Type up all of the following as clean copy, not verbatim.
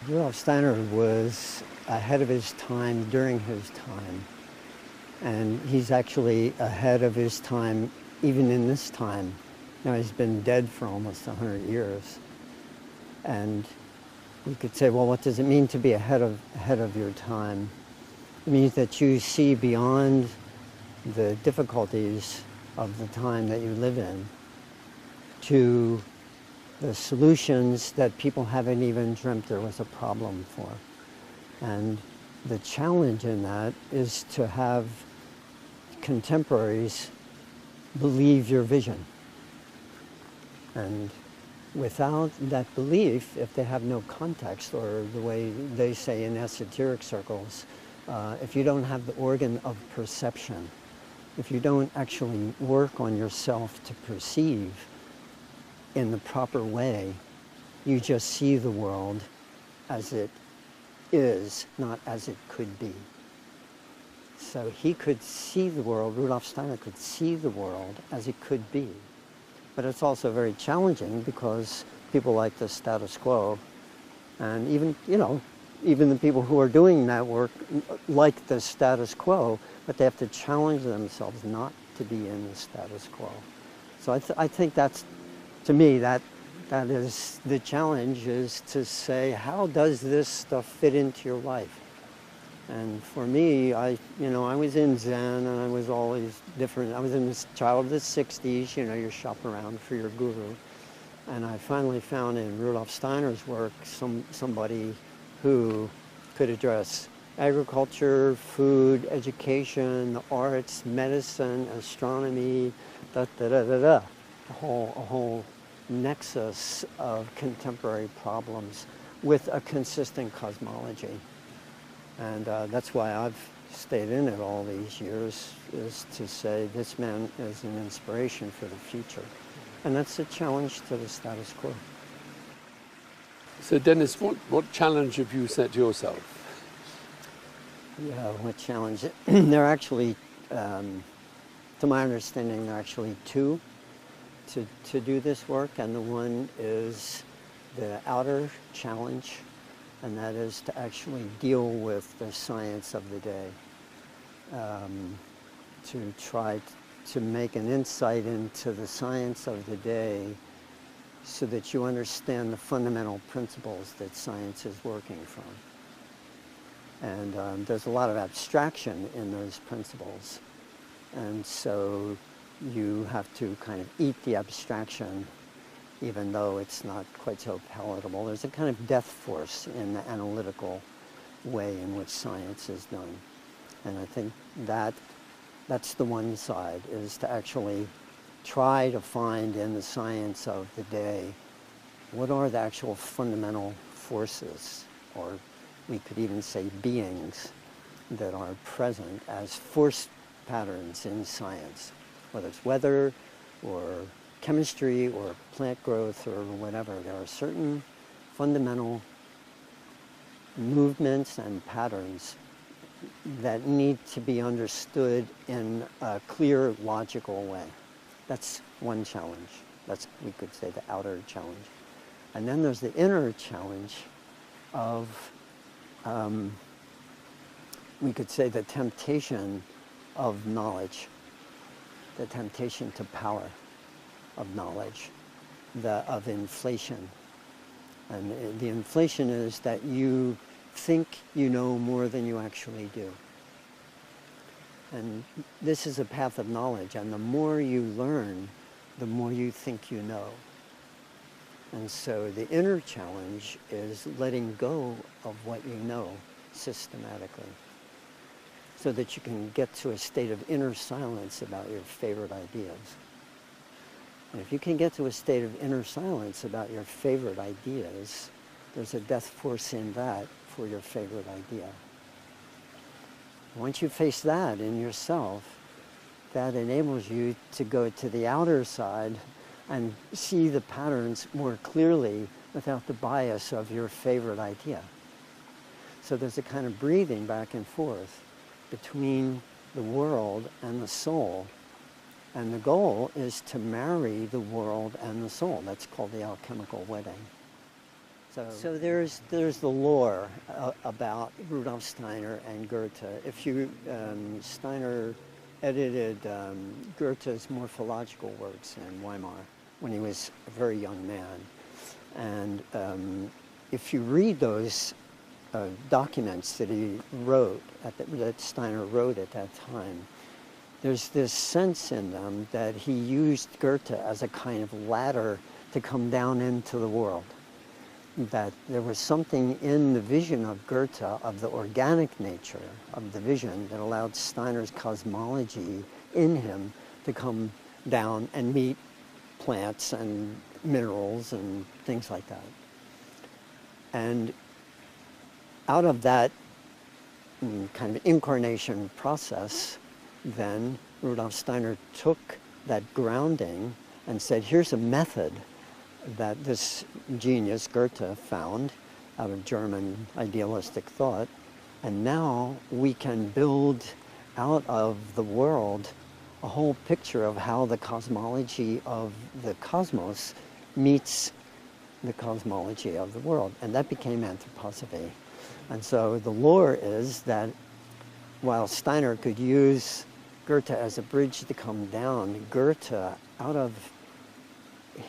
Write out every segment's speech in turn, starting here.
Rudolph Steiner was ahead of his time during his time, and he's actually ahead of his time even in this time. Now, he's been dead for almost 100 years, and you could say, well, what does it mean to be ahead of your time? It means that you see beyond the difficulties of the time that you live in to the solutions that people haven't even dreamt there was a problem for. And the challenge in that is to have contemporaries believe your vision. And without that belief, if they have no context, or the way they say in esoteric circles, if you don't have the organ of perception, if you don't actually work on yourself to perceive in the proper way, you just see the world as it is, not as it could be. So he could see the world, Rudolph Steiner could see the world as it could be. But it's also very challenging because people like the status quo, and even, even the people who are doing that work like the status quo, but they have to challenge themselves not to be in the status quo. So I think that's, to me, that is the challenge, is to say, how does this stuff fit into your life? And for me, I was in Zen, and I was always different. I was in this child of the 60s, you're shopping around for your guru. And I finally found in Rudolph Steiner's work somebody who could address agriculture, food, education, the arts, medicine, astronomy, a whole nexus of contemporary problems with a consistent cosmology. And that's why I've stayed in it all these years, is to say this man is an inspiration for the future. And that's a challenge to the status quo. So Dennis, what challenge have you set yourself? Yeah, what challenge? There are actually, to my understanding, there are actually two to do this work. And the one is the outer challenge, and that is to actually deal with the science of the day, to try to make an insight into the science of the day so that you understand the fundamental principles that science is working from. And there's a lot of abstraction in those principles. And so you have to kind of eat the abstraction, even though it's not quite so palatable. There's a kind of death force in the analytical way in which science is done. And I think that's the one side, is to actually try to find in the science of the day what are the actual fundamental forces, or we could even say beings, that are present as force patterns in science, whether it's weather or chemistry or plant growth or whatever. There are certain fundamental movements and patterns that need to be understood in a clear, logical way. That's one challenge. That's, we could say, the outer challenge. And then there's the inner challenge of, we could say, the temptation of knowledge, the temptation to power of knowledge, of inflation. And the inflation is that you think you know more than you actually do. And this is a path of knowledge, and the more you learn, the more you think you know. And so the inner challenge is letting go of what you know systematically, so that you can get to a state of inner silence about your favorite ideas. And if you can get to a state of inner silence about your favorite ideas, there's a death force in that for your favorite idea. Once you face that in yourself, that enables you to go to the outer side and see the patterns more clearly without the bias of your favorite idea. So there's a kind of breathing back and forth between the world and the soul. And the goal is to marry the world and the soul. That's called the alchemical wedding. So there's the lore about Rudolph Steiner and Goethe. If you Steiner edited Goethe's morphological works in Weimar when he was a very young man, and if you read those documents that he wrote that Steiner wrote at that time, there's this sense in them that he used Goethe as a kind of ladder to come down into the world. That there was something in the vision of Goethe, of the organic nature of the vision, that allowed Steiner's cosmology in him to come down and meet plants and minerals and things like that. And out of that kind of incarnation process, then Rudolf Steiner took that grounding and said, here's a method that this genius Goethe found out of German idealistic thought, and now we can build out of the world a whole picture of how the cosmology of the cosmos meets the cosmology of the world, and that became anthroposophy. And so the lore is that while Steiner could use Goethe as a bridge to come down, Goethe, out of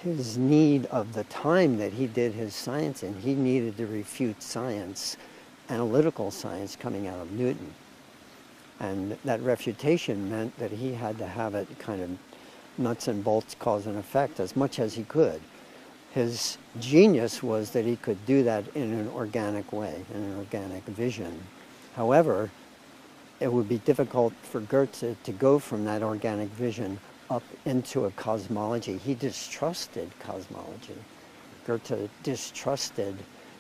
his need of the time that he did his science in, he needed to refute science, analytical science coming out of Newton. And that refutation meant that he had to have it kind of nuts and bolts, cause and effect, as much as he could. His genius was that he could do that in an organic way, in an organic vision. However, it would be difficult for Goethe to go from that organic vision up into a cosmology. He distrusted cosmology. Goethe distrusted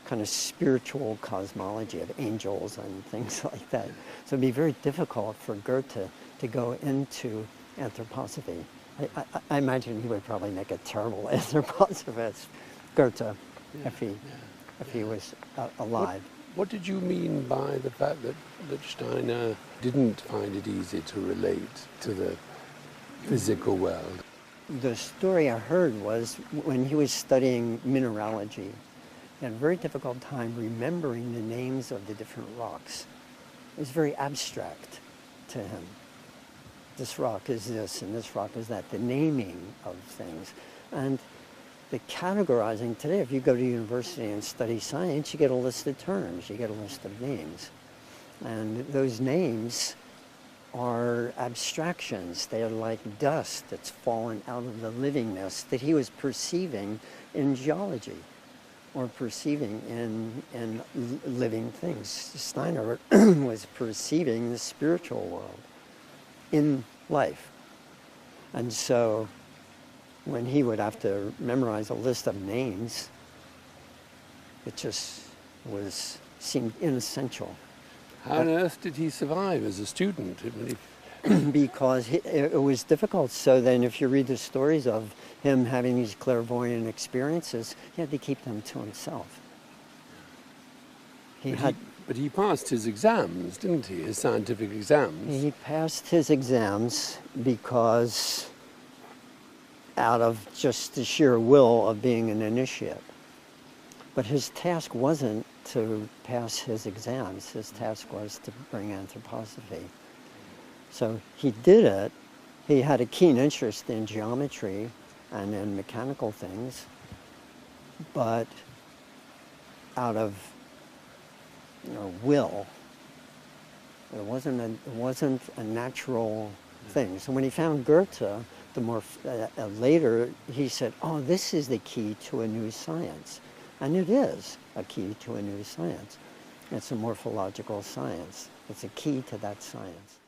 kind of spiritual cosmology of angels and things like that. So it'd be very difficult for Goethe to go into anthroposophy. I imagine he would probably make a terrible anthroposophist, Goethe, if he was alive. What did you mean by the fact that Steiner didn't find it easy to relate to the physical world? The story I heard was when he was studying mineralogy, he had a very difficult time remembering the names of the different rocks. It was very abstract to him. This rock is this and this rock is that, the naming of things. And the categorizing today, if you go to university and study science, you get a list of terms, you get a list of names. And those names are abstractions. They are like dust that's fallen out of the livingness that he was perceiving in geology or perceiving in living things. Steiner was perceiving the spiritual world in life. And so when he would have to memorize a list of names, it just seemed inessential. How on earth did he survive as a student? Because it was difficult. So then if you read the stories of him having these clairvoyant experiences, he had to keep them to himself. But he passed his exams, didn't he? His scientific exams. He passed his exams because out of just the sheer will of being an initiate. But his task wasn't to pass his exams. His task was to bring anthroposophy. So he did it. He had a keen interest in geometry and in mechanical things, but out of will. It wasn't a natural thing. So when he found Goethe, later he said, "Oh, this is the key to a new science," and it is a key to a new science. It's a morphological science. It's a key to that science.